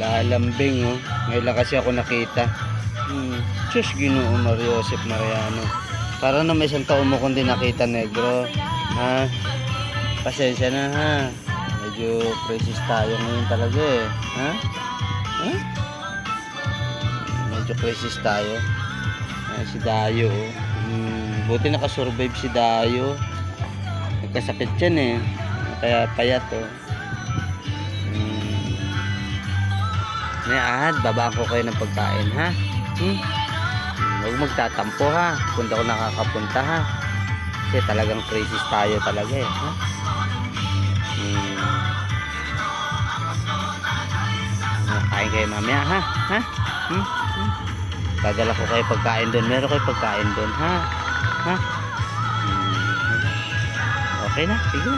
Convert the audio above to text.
Lalambing oh. Ngayon lang kasi ako nakita. Diyos Ginoo Mario Joseph Mariano. Para na may isang taon mo kung di nakita negro. Ha? Pasensya na ha. Medyo crisis tayo ngayon talaga eh. Ha? Ha? Medyo crisis tayo. Si Dayo oh. Buti nakasurvive si Dayo. Nagkasakit yan eh. Kaya payat oh. Ahad, babaan ko kayo ng pagkain ha. Huwag magtatampo ha. Kung di ako nakakapunta ha. Kasi talagang crisis tayo talaga eh. Ha? Kain kayo mamaya ha. Ha? Dadala ko kayo pagkain doon. Meron kayo pagkain doon ha. Ha? Okay na. Sige.